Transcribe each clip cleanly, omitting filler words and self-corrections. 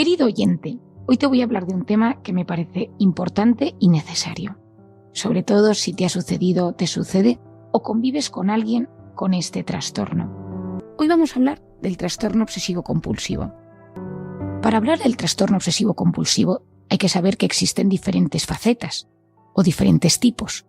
Querido oyente, hoy te voy a hablar de un tema que me parece importante y necesario, sobre todo si te ha sucedido, te sucede o convives con alguien con este trastorno. Hoy vamos a hablar del trastorno obsesivo-compulsivo. Para hablar del trastorno obsesivo-compulsivo hay que saber que existen diferentes facetas o diferentes tipos.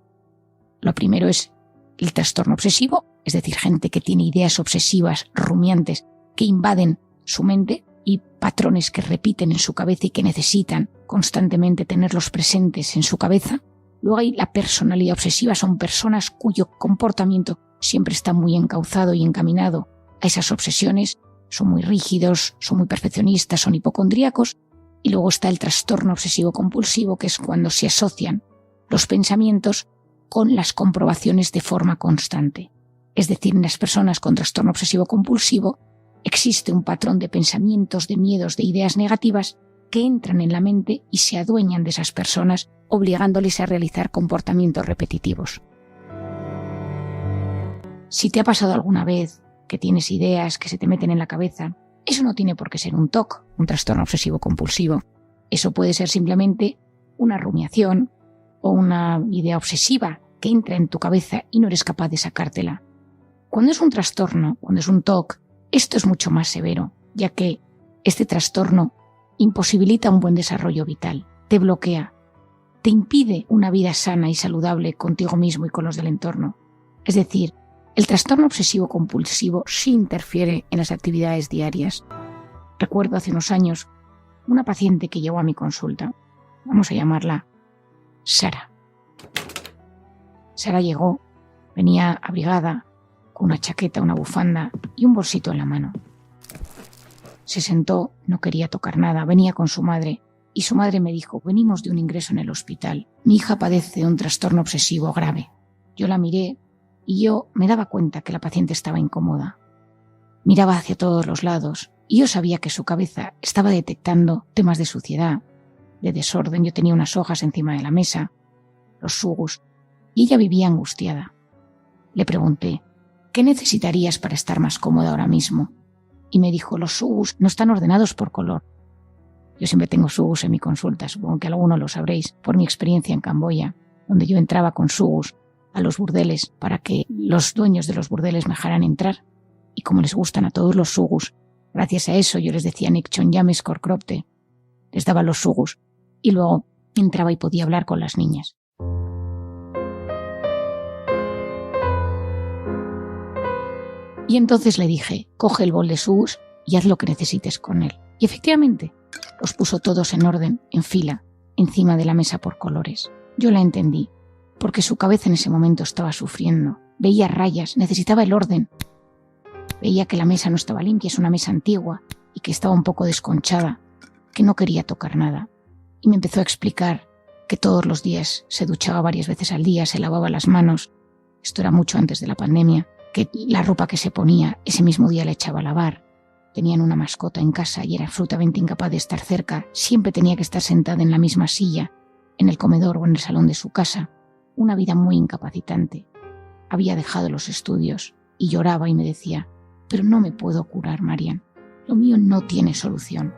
Lo primero es el trastorno obsesivo, es decir, gente que tiene ideas obsesivas, rumiantes, que invaden su mente y patrones que repiten en su cabeza y que necesitan constantemente tenerlos presentes en su cabeza. Luego hay la personalidad obsesiva, son personas cuyo comportamiento siempre está muy encauzado y encaminado a esas obsesiones, son muy rígidos, son muy perfeccionistas, son hipocondríacos. Y luego está el trastorno obsesivo-compulsivo, que es cuando se asocian los pensamientos con las comprobaciones de forma constante. Es decir, en las personas con trastorno obsesivo-compulsivo existe un patrón de pensamientos, de miedos, de ideas negativas que entran en la mente y se adueñan de esas personas, obligándoles a realizar comportamientos repetitivos. Si te ha pasado alguna vez que tienes ideas que se te meten en la cabeza, eso no tiene por qué ser un TOC, un trastorno obsesivo-compulsivo. Eso puede ser simplemente una rumiación o una idea obsesiva que entra en tu cabeza y no eres capaz de sacártela. Cuando es un trastorno, cuando es un TOC, esto es mucho más severo, ya que este trastorno imposibilita un buen desarrollo vital, te bloquea, te impide una vida sana y saludable contigo mismo y con los del entorno. Es decir, el trastorno obsesivo-compulsivo sí interfiere en las actividades diarias. Recuerdo hace unos años una paciente que llegó a mi consulta. Vamos a llamarla Sara. Sara llegó, venía abrigada, con una chaqueta, una bufanda y un bolsito en la mano. Se sentó, no quería tocar nada, venía con su madre y su madre me dijo: venimos de un ingreso en el hospital. Mi hija padece un trastorno obsesivo grave. Yo la miré y yo me daba cuenta que la paciente estaba incómoda. Miraba hacia todos los lados y yo sabía que su cabeza estaba detectando temas de suciedad, de desorden. Yo tenía unas hojas encima de la mesa, los sugus, y ella vivía angustiada. Le pregunté: ¿qué necesitarías para estar más cómoda ahora mismo? Y me dijo: los sugus no están ordenados por color. Yo siempre tengo sugus en mi consulta, supongo que alguno lo sabréis por mi experiencia en Camboya, donde yo entraba con sugus a los burdeles para que los dueños de los burdeles me dejaran entrar. Y como les gustan a todos los sugus, gracias a eso yo les decía Nikchon Yames Korkropte, les daba los sugus y luego entraba y podía hablar con las niñas. Y entonces le dije: coge el bol de sugus y haz lo que necesites con él. Y efectivamente, los puso todos en orden, en fila, encima de la mesa por colores. Yo la entendí, porque su cabeza en ese momento estaba sufriendo. Veía rayas, necesitaba el orden. Veía que la mesa no estaba limpia, es una mesa antigua, y que estaba un poco desconchada, que no quería tocar nada. Y me empezó a explicar que todos los días se duchaba varias veces al día, se lavaba las manos. Esto era mucho antes de la pandemia. Que la ropa que se ponía ese mismo día la echaba a lavar. Tenían una mascota en casa y era absolutamente incapaz de estar cerca. Siempre tenía que estar sentada en la misma silla, en el comedor o en el salón de su casa. Una vida muy incapacitante. Había dejado los estudios y lloraba y me decía: pero no me puedo curar, Marian. Lo mío no tiene solución.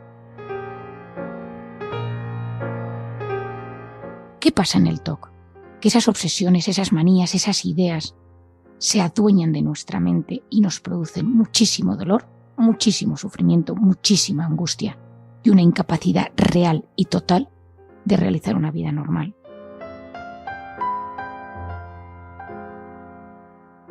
¿Qué pasa en el TOC? Que esas obsesiones, esas manías, esas ideas se adueñan de nuestra mente y nos producen muchísimo dolor, muchísimo sufrimiento, muchísima angustia y una incapacidad real y total de realizar una vida normal.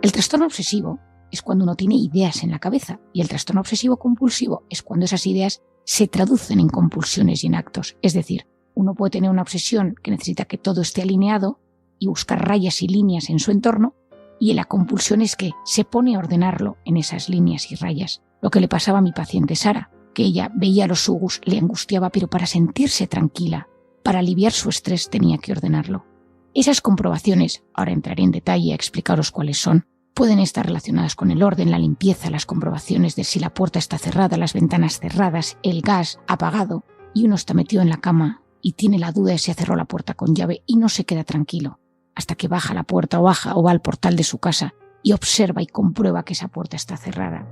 El trastorno obsesivo es cuando uno tiene ideas en la cabeza y el trastorno obsesivo-compulsivo es cuando esas ideas se traducen en compulsiones y en actos. Es decir, uno puede tener una obsesión que necesita que todo esté alineado y buscar rayas y líneas en su entorno, y la compulsión es que se pone a ordenarlo en esas líneas y rayas. Lo que le pasaba a mi paciente Sara, que ella veía los sugus, le angustiaba, pero para sentirse tranquila, para aliviar su estrés tenía que ordenarlo. Esas comprobaciones, ahora entraré en detalle a explicaros cuáles son, pueden estar relacionadas con el orden, la limpieza, las comprobaciones de si la puerta está cerrada, las ventanas cerradas, el gas apagado, y uno está metido en la cama y tiene la duda de si ha cerrado la puerta con llave y no se queda tranquilo hasta que baja la puerta o baja o va al portal de su casa y observa y comprueba que esa puerta está cerrada.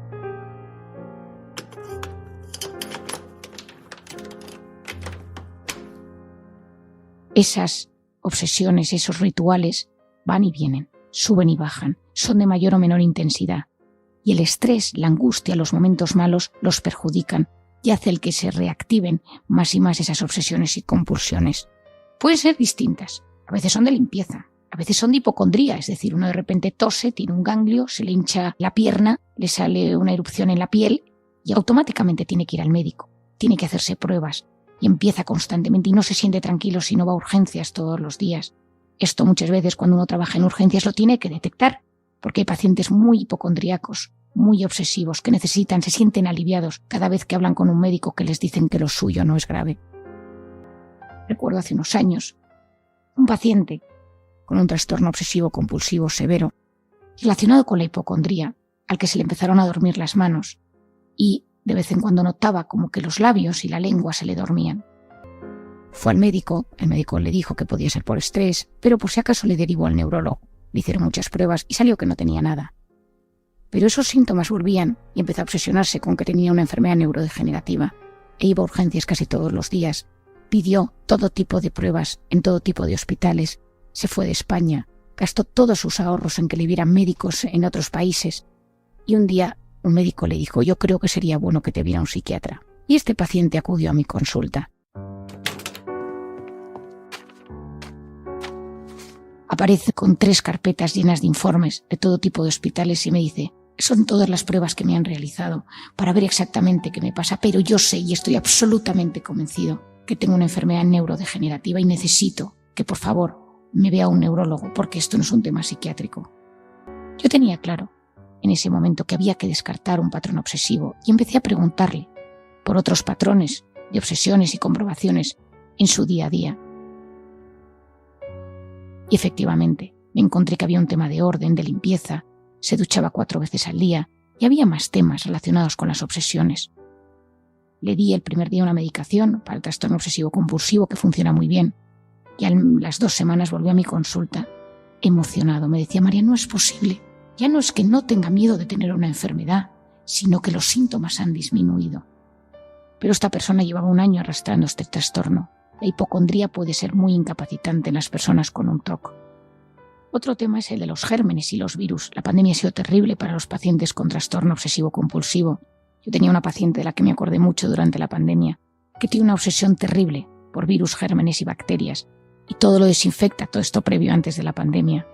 Esas obsesiones, esos rituales van y vienen, suben y bajan, son de mayor o menor intensidad. Y el estrés, la angustia, los momentos malos los perjudican y hace el que se reactiven más y más esas obsesiones y compulsiones. Pueden ser distintas, a veces son de limpieza, a veces son de hipocondría, es decir, uno de repente tose, tiene un ganglio, se le hincha la pierna, le sale una erupción en la piel y automáticamente tiene que ir al médico, tiene que hacerse pruebas y empieza constantemente y no se siente tranquilo si no va a urgencias todos los días. Esto muchas veces cuando uno trabaja en urgencias lo tiene que detectar, porque hay pacientes muy hipocondríacos, muy obsesivos, que se sienten aliviados cada vez que hablan con un médico que les dicen que lo suyo no es grave. Recuerdo hace unos años un paciente con un trastorno obsesivo compulsivo severo relacionado con la hipocondría, al que se le empezaron a dormir las manos y de vez en cuando notaba como que los labios y la lengua se le dormían. Fue al médico, el médico le dijo que podía ser por estrés, pero por si acaso le derivó al neurólogo. Le hicieron muchas pruebas y salió que no tenía nada. Pero esos síntomas volvían y empezó a obsesionarse con que tenía una enfermedad neurodegenerativa e iba a urgencias casi todos los días. Pidió todo tipo de pruebas en todo tipo de hospitales. Se fue de España, gastó todos sus ahorros en que le vieran médicos en otros países y un día un médico le dijo: yo creo que sería bueno que te viera un psiquiatra. Y este paciente acudió a mi consulta. Aparece con 3 carpetas llenas de informes de todo tipo de hospitales y me dice: son todas las pruebas que me han realizado para ver exactamente qué me pasa, pero yo sé y estoy absolutamente convencido que tengo una enfermedad neurodegenerativa y necesito que por favor me vea un neurólogo porque esto no es un tema psiquiátrico. Yo tenía claro en ese momento que había que descartar un patrón obsesivo y empecé a preguntarle por otros patrones de obsesiones y comprobaciones en su día a día. Y efectivamente, me encontré que había un tema de orden, de limpieza, se duchaba 4 veces al día y había más temas relacionados con las obsesiones. Le di el primer día una medicación para el trastorno obsesivo compulsivo que funciona muy bien y a las 2 semanas volvió a mi consulta emocionado. Me decía: María, no es posible. Ya no es que no tenga miedo de tener una enfermedad, sino que los síntomas han disminuido. Pero esta persona llevaba 1 año arrastrando este trastorno. La hipocondría puede ser muy incapacitante en las personas con un TOC. Otro tema es el de los gérmenes y los virus. La pandemia ha sido terrible para los pacientes con trastorno obsesivo compulsivo. Yo tenía una paciente de la que me acordé mucho durante la pandemia, que tiene una obsesión terrible por virus, gérmenes y bacterias, y todo lo desinfecta, todo esto previo antes de la pandemia.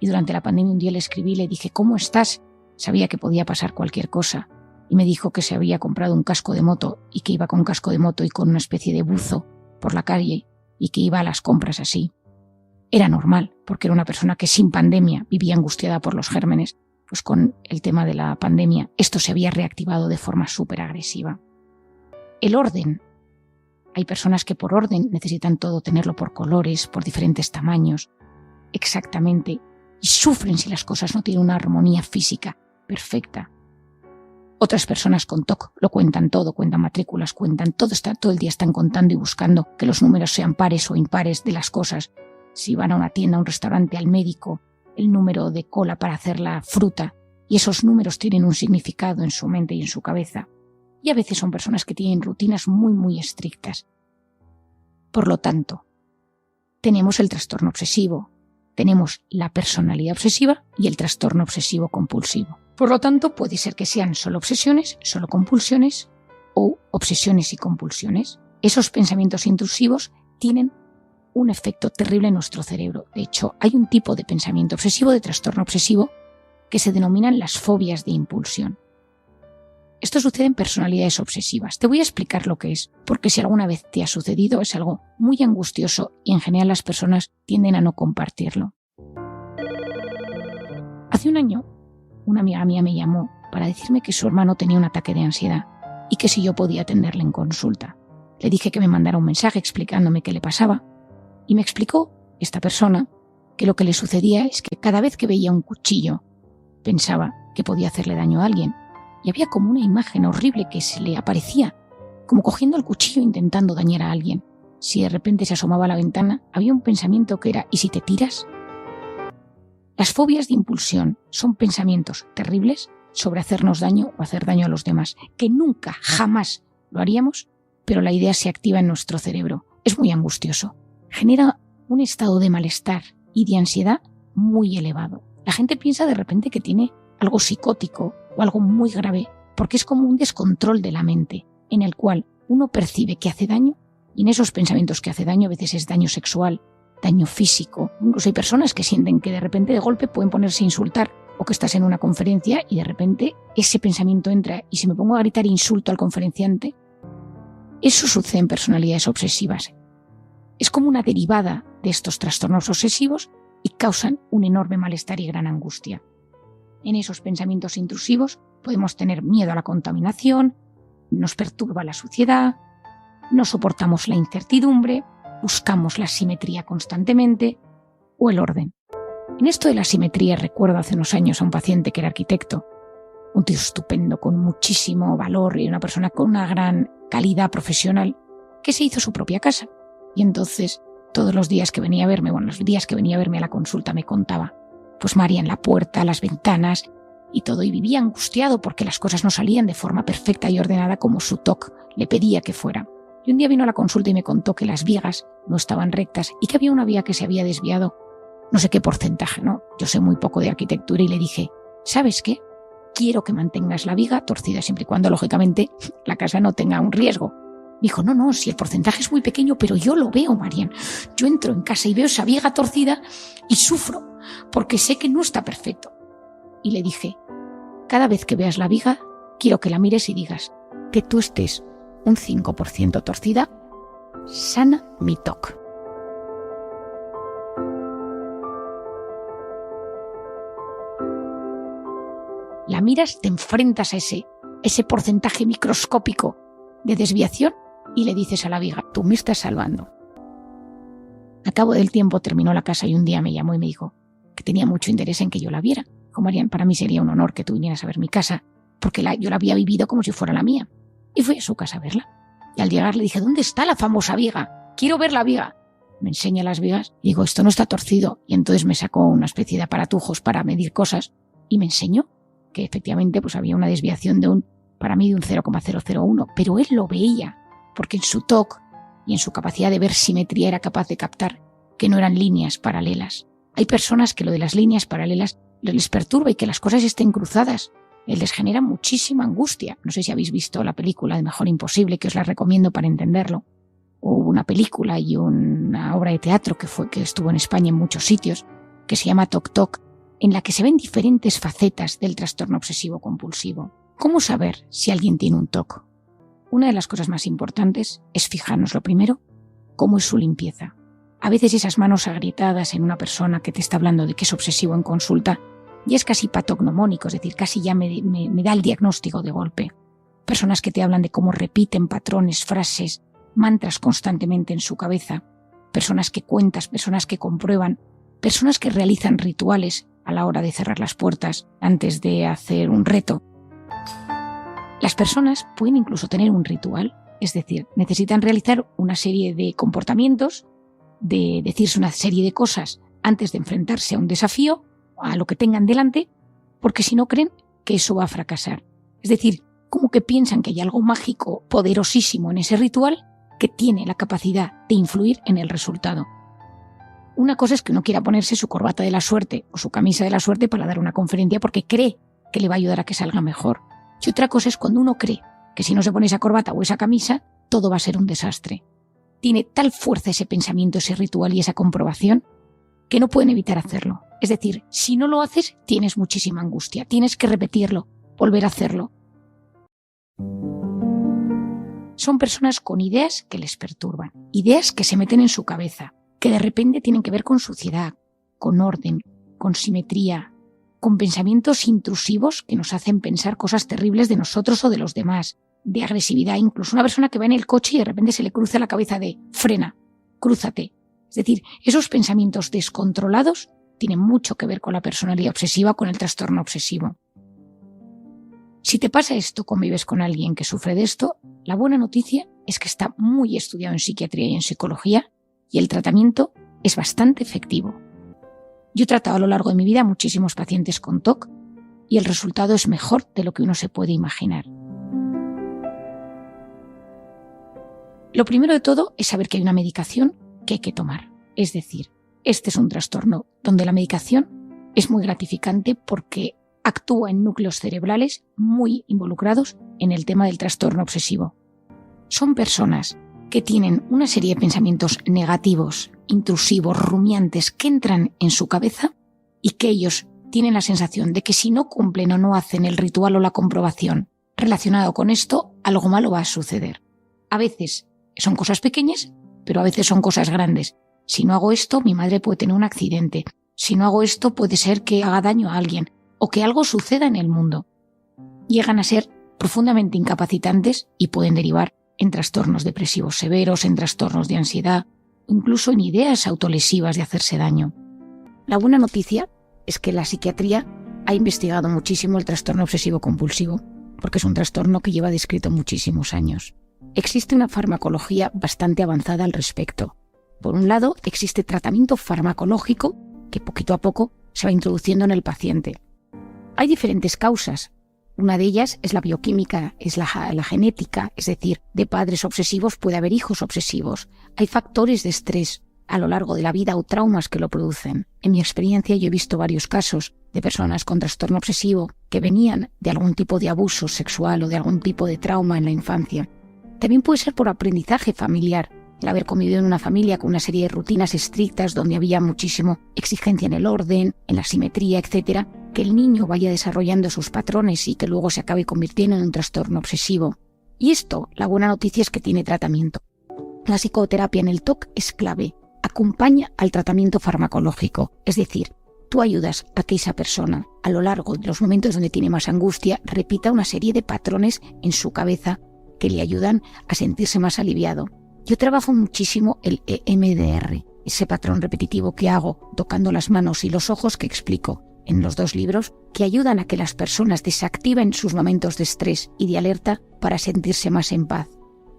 Y durante la pandemia un día le escribí y le dije: ¿cómo estás? Sabía que podía pasar cualquier cosa. Y me dijo que se había comprado un casco de moto y que iba con casco de moto y con una especie de buzo por la calle y que iba a las compras así. Era normal, porque era una persona que sin pandemia vivía angustiada por los gérmenes. Pues con el tema de la pandemia esto se había reactivado de forma súper agresiva. El orden. Hay personas que por orden necesitan todo tenerlo por colores, por diferentes tamaños, exactamente, y sufren si las cosas no tienen una armonía física perfecta. Otras personas con TOC lo cuentan todo, cuentan matrículas, cuentan todo, todo el día están contando y buscando que los números sean pares o impares de las cosas. Si van a una tienda, a un restaurante, al médico, el número de cola para hacer la fruta, y esos números tienen un significado en su mente y en su cabeza. Y a veces son personas que tienen rutinas muy, muy estrictas. Por lo tanto, tenemos el trastorno obsesivo, tenemos la personalidad obsesiva y el trastorno obsesivo compulsivo. Por lo tanto, puede ser que sean solo obsesiones, solo compulsiones o obsesiones y compulsiones. Esos pensamientos intrusivos tienen un efecto terrible en nuestro cerebro. De hecho, hay un tipo de pensamiento obsesivo, de trastorno obsesivo, que se denominan las fobias de impulsión. Esto sucede en personalidades obsesivas. Te voy a explicar lo que es, porque si alguna vez te ha sucedido es algo muy angustioso y en general las personas tienden a no compartirlo. Hace 1 año, una amiga mía me llamó para decirme que su hermano tenía un ataque de ansiedad y que si yo podía atenderle en consulta. Le dije que me mandara un mensaje explicándome qué le pasaba y me explicó esta persona que lo que le sucedía es que cada vez que veía un cuchillo pensaba que podía hacerle daño a alguien. Y había como una imagen horrible que se le aparecía, como cogiendo el cuchillo e intentando dañar a alguien. Si de repente se asomaba a la ventana, había un pensamiento que era: ¿y si te tiras? Las fobias de impulsión son pensamientos terribles sobre hacernos daño o hacer daño a los demás, que nunca, jamás lo haríamos, pero la idea se activa en nuestro cerebro. Es muy angustioso. Genera un estado de malestar y de ansiedad muy elevado. La gente piensa de repente que tiene algo psicótico o algo muy grave, porque es como un descontrol de la mente, en el cual uno percibe que hace daño, y en esos pensamientos que hace daño a veces es daño sexual, daño físico. Incluso hay personas que sienten que de repente de golpe pueden ponerse a insultar, o que estás en una conferencia y de repente ese pensamiento entra y si me pongo a gritar insulto al conferenciante, eso sucede en personalidades obsesivas. Es como una derivada de estos trastornos obsesivos y causan un enorme malestar y gran angustia. En esos pensamientos intrusivos podemos tener miedo a la contaminación, nos perturba la suciedad, no soportamos la incertidumbre, buscamos la simetría constantemente o el orden. En esto de la simetría recuerdo hace unos años a un paciente que era arquitecto, un tío estupendo, con muchísimo valor y una persona con una gran calidad profesional, que se hizo su propia casa. Y entonces, todos los días que venía a verme, los días que venía a verme a la consulta me contaba, pues María en la puerta, las ventanas y todo, y vivía angustiado porque las cosas no salían de forma perfecta y ordenada como su TOC le pedía que fuera. Y un día vino a la consulta y me contó que las vigas no estaban rectas y que había una viga que se había desviado, no sé qué porcentaje, ¿no? Yo sé muy poco de arquitectura y le dije, ¿sabes qué? Quiero que mantengas la viga torcida siempre y cuando, lógicamente, la casa no tenga un riesgo. Dijo, no, si el porcentaje es muy pequeño, pero yo lo veo, Marian. Yo entro en casa y veo esa viga torcida y sufro, porque sé que no está perfecto. Y le dije, cada vez que veas la viga, quiero que la mires y digas que tú estés un 5% torcida, sana mi TOC. La miras, te enfrentas a ese porcentaje microscópico de desviación y le dices a la viga, tú me estás salvando. Al cabo del tiempo terminó la casa y un día me llamó y me dijo que tenía mucho interés en que yo la viera. Dijo, Marian, para mí sería un honor que tú vinieras a ver mi casa, porque yo la había vivido como si fuera la mía. Y fui a su casa a verla. Y al llegar le dije, ¿dónde está la famosa viga? Quiero ver la viga. Me enseña las vigas y digo, esto no está torcido. Y entonces me sacó una especie de aparatujos para medir cosas y me enseñó que efectivamente pues había una desviación para mí de un 0,001, pero él lo veía, porque en su TOC y en su capacidad de ver simetría era capaz de captar que no eran líneas paralelas. Hay personas que lo de las líneas paralelas les perturba y que las cosas estén cruzadas. Les genera muchísima angustia. No sé si habéis visto la película de Mejor Imposible, que os la recomiendo para entenderlo. O una película y una obra de teatro que estuvo en España en muchos sitios, que se llama Toc Toc, en la que se ven diferentes facetas del trastorno obsesivo compulsivo. ¿Cómo saber si alguien tiene un TOC? Una de las cosas más importantes es fijarnos, lo primero, cómo es su limpieza. A veces esas manos agrietadas en una persona que te está hablando de que es obsesivo en consulta ya es casi patognomónico, es decir, casi ya me da el diagnóstico de golpe. Personas que te hablan de cómo repiten patrones, frases, mantras constantemente en su cabeza. Personas que cuentan, personas que comprueban, personas que realizan rituales a la hora de cerrar las puertas antes de hacer un reto. Las personas pueden incluso tener un ritual, es decir, necesitan realizar una serie de comportamientos, de decirse una serie de cosas antes de enfrentarse a un desafío, a lo que tengan delante, porque si no creen que eso va a fracasar. Es decir, como que piensan que hay algo mágico, poderosísimo en ese ritual que tiene la capacidad de influir en el resultado. Una cosa es que uno quiera ponerse su corbata de la suerte o su camisa de la suerte para dar una conferencia porque cree que le va a ayudar a que salga mejor. Y otra cosa es cuando uno cree que si no se pone esa corbata o esa camisa, todo va a ser un desastre. Tiene tal fuerza ese pensamiento, ese ritual y esa comprobación que no pueden evitar hacerlo. Es decir, si no lo haces, tienes muchísima angustia. Tienes que repetirlo, volver a hacerlo. Son personas con ideas que les perturban, ideas que se meten en su cabeza, que de repente tienen que ver con suciedad, con orden, con simetría, con pensamientos intrusivos que nos hacen pensar cosas terribles de nosotros o de los demás, de agresividad. Incluso una persona que va en el coche y de repente se le cruza la cabeza de frena, crúzate. Es decir, esos pensamientos descontrolados tienen mucho que ver con la personalidad obsesiva, con el trastorno obsesivo. Si te pasa esto, convives con alguien que sufre de esto, la buena noticia es que está muy estudiado en psiquiatría y en psicología y el tratamiento es bastante efectivo. Yo he tratado a lo largo de mi vida a muchísimos pacientes con TOC y el resultado es mejor de lo que uno se puede imaginar. Lo primero de todo es saber que hay una medicación que hay que tomar. Es decir, este es un trastorno donde la medicación es muy gratificante porque actúa en núcleos cerebrales muy involucrados en el tema del trastorno obsesivo. Son personas que tienen una serie de pensamientos negativos, intrusivos, rumiantes que entran en su cabeza y que ellos tienen la sensación de que si no cumplen o no hacen el ritual o la comprobación relacionado con esto, algo malo va a suceder. A veces son cosas pequeñas, pero a veces son cosas grandes. Si no hago esto, mi madre puede tener un accidente. Si no hago esto, puede ser que haga daño a alguien o que algo suceda en el mundo. Llegan a ser profundamente incapacitantes y pueden derivar en trastornos depresivos severos, en trastornos de ansiedad, incluso en ideas autolesivas de hacerse daño. La buena noticia es que la psiquiatría ha investigado muchísimo el trastorno obsesivo-compulsivo, porque es un trastorno que lleva descrito muchísimos años. Existe una farmacología bastante avanzada al respecto. Por un lado, existe tratamiento farmacológico que poquito a poco se va introduciendo en el paciente. Hay diferentes causas. Una de ellas es la bioquímica, es la genética, es decir, de padres obsesivos puede haber hijos obsesivos. Hay factores de estrés a lo largo de la vida o traumas que lo producen. En mi experiencia yo he visto varios casos de personas con trastorno obsesivo que venían de algún tipo de abuso sexual o de algún tipo de trauma en la infancia. También puede ser por aprendizaje familiar, el haber convivido en una familia con una serie de rutinas estrictas donde había muchísima exigencia en el orden, en la simetría, etc., que el niño vaya desarrollando sus patrones y que luego se acabe convirtiendo en un trastorno obsesivo. Y esto, la buena noticia es que tiene tratamiento. La psicoterapia en el TOC es clave. Acompaña al tratamiento farmacológico, es decir, tú ayudas a que esa persona, a lo largo de los momentos donde tiene más angustia, repita una serie de patrones en su cabeza que le ayudan a sentirse más aliviado. Yo trabajo muchísimo el EMDR, ese patrón repetitivo que hago tocando las manos y los ojos que explico en los 2 libros, que ayudan a que las personas desactiven sus momentos de estrés y de alerta para sentirse más en paz.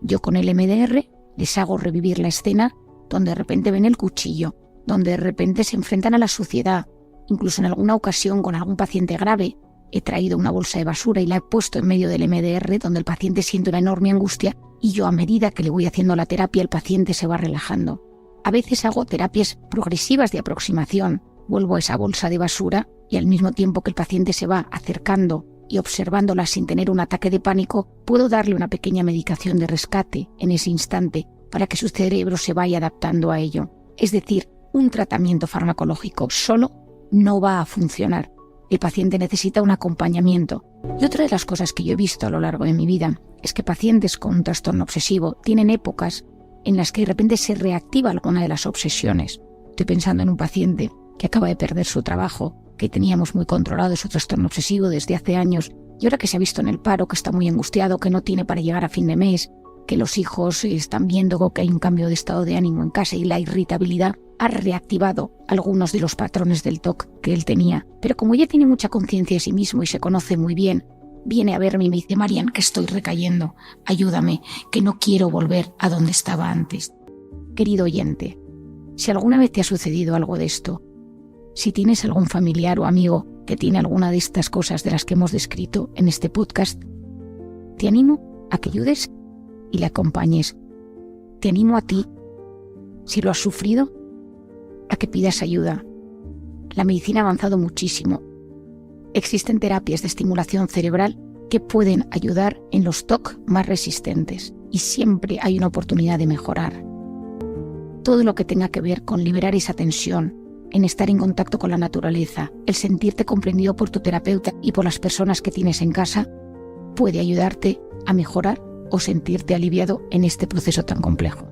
Yo con el EMDR les hago revivir la escena donde de repente ven el cuchillo, donde de repente se enfrentan a la suciedad. Incluso en alguna ocasión con algún paciente grave he traído una bolsa de basura y la he puesto en medio del MDR donde el paciente siente una enorme angustia y yo a medida que le voy haciendo la terapia el paciente se va relajando. A veces hago terapias progresivas de aproximación, vuelvo a esa bolsa de basura y al mismo tiempo que el paciente se va acercando y observándola sin tener un ataque de pánico, puedo darle una pequeña medicación de rescate en ese instante para que su cerebro se vaya adaptando a ello. Es decir, un tratamiento farmacológico solo no va a funcionar. El paciente necesita un acompañamiento. Y otra de las cosas que yo he visto a lo largo de mi vida es que pacientes con un trastorno obsesivo tienen épocas en las que de repente se reactiva alguna de las obsesiones. Estoy pensando en un paciente que acaba de perder su trabajo, que teníamos muy controlado su trastorno obsesivo desde hace años y ahora que se ha visto en el paro, que está muy angustiado, que no tiene para llegar a fin de mes, que los hijos están viendo que hay un cambio de estado de ánimo en casa y la irritabilidad ha reactivado algunos de los patrones del TOC que él tenía. Pero como ya tiene mucha conciencia de sí mismo y se conoce muy bien, viene a verme y me dice: Marian, que estoy recayendo, ayúdame, que no quiero volver a donde estaba antes. Querido oyente, si alguna vez te ha sucedido algo de esto, si tienes algún familiar o amigo que tiene alguna de estas cosas de las que hemos descrito en este podcast, te animo a que ayudes y le acompañes. Te animo a ti, si lo has sufrido, a que pidas ayuda. La medicina ha avanzado muchísimo. Existen terapias de estimulación cerebral que pueden ayudar en los TOC más resistentes y siempre hay una oportunidad de mejorar. Todo lo que tenga que ver con liberar esa tensión, en estar en contacto con la naturaleza, el sentirte comprendido por tu terapeuta y por las personas que tienes en casa, puede ayudarte a mejorar o sentirte aliviado en este proceso tan complejo.